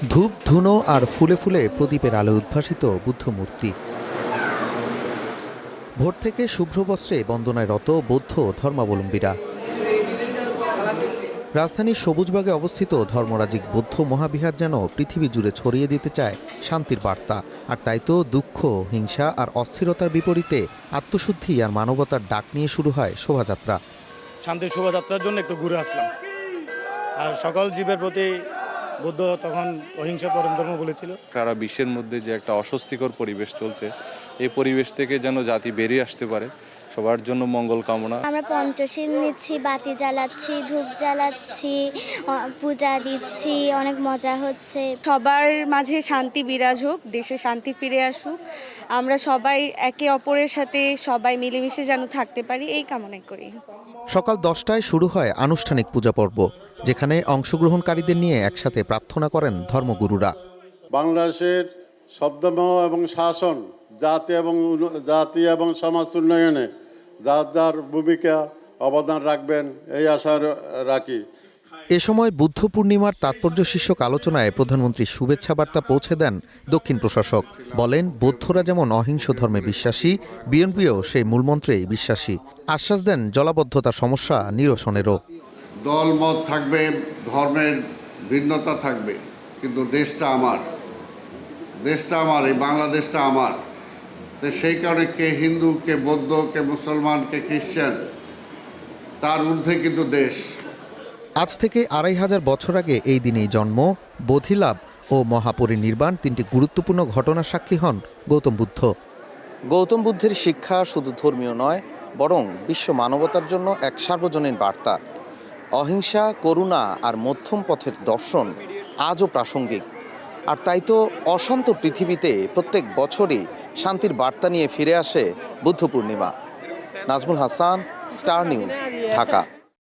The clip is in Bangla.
ধূপ ধুনো আর ফুলে ফুলে প্রদীপের আলো উদ্ভাসিত বুদ্ধ মূর্তি। ভোর থেকে শুভ্র বস্ত্রে বন্দনায় রত বৌদ্ধ ধর্মাবলম্বীরা। রাজধানীর সবুজবাগে অবস্থিত ধর্মরাজিক বৌদ্ধ মহাবিহার যেন পৃথিবী জুড়ে ছড়িয়ে দিতে চায় শান্তির বার্তা। আর তাই তো দুঃখ, হিংসা আর অস্থিরতার বিপরীতে আত্মশুদ্ধি আর মানবতার ডাক নিয়ে শুরু হয় শোভাযাত্রা। শান্তির শোভাযাত্রার জন্য একটু ঘুরে আসলাম। আর সকল জীবের প্রতি বুদ্ধ তখন অহিংসা পরম ধর্ম বলেছিল। সারা বিশ্বের মধ্যে যে একটা অস্বস্তিকর পরিবেশ চলছে, এই পরিবেশ থেকে যেন জাতি বেরিয়ে আসতে পারে, সবার জন্য মঙ্গল কামনা। আমরা পঞ্চশীল নিচ্ছি, বাতি জ্বালাচ্ছি, ধূপ জ্বালাচ্ছি, পূজা দিচ্ছি, অনেক মজা হচ্ছে। সবার মাঝে শান্তি বিরাজ হোক, দেশে শান্তি ফিরে আসুক, আমরা সবাই একে অপরের সাথে সবাই মিলেমিশে যেন থাকতে পারি, এই কামনা করি। সকাল 10টায় শুরু হয় আনুষ্ঠানিক পূজা পর্ব, যেখানে অংশগ্রহণকারীদের নিয়ে একসাথে প্রার্থনা করেন ধর্মগুরুরা। বাংলাদেশের শব্দমহ এবং শাসন জাতি এবং সমাজ উন্নয়নে যার যার ভূমিকা অবদান রাখবেন এই আশা রাখি। এ সময় বুদ্ধ পূর্ণিমার তাৎপর্য শীর্ষক আলোচনায় প্রধানমন্ত্রী শুভেচ্ছা বার্তা পৌঁছে দেন দক্ষিণ প্রশাসক। বলেন, বৌদ্ধরা যেমন অহিংস ধর্মে বিশ্বাসী, বিএনপিও সেই মূলমন্ত্রেই বিশ্বাসী। আশ্বাস দেন জলাবদ্ধতার সমস্যা নিরসনেরও। দলমত থাকবে, ধর্মের ভিন্নতা থাকবে, কিন্তু দেশটা আমার, এই বাংলাদেশটা আমার। তো সেই কারণে কে হিন্দু, কে বৌদ্ধ, কে মুসলমান, কে খ্রিস্টান, তার ঊর্ধ্বে কিন্তু দেশ। আজ থেকে 2500 বছর আগে এই দিনেই জন্ম, বোধিলাভ ও মহাপরিনির্বাণ, তিনটি গুরুত্বপূর্ণ ঘটনার সাক্ষী হন গৌতম বুদ্ধ। গৌতম বুদ্ধের শিক্ষা শুধু ধর্মীয় নয়, বরং বিশ্ব মানবতার জন্য এক সার্বজনীন বার্তা। অহিংসা, করুণা আর মধ্যম পথের দর্শন আজও প্রাসঙ্গিক। আর তাই তো অশান্ত পৃথিবীতে প্রত্যেক বছরই শান্তির বার্তা নিয়ে ফিরে আসে বুদ্ধ পূর্ণিমা। Nazmul Hasan, star news, Dhaka.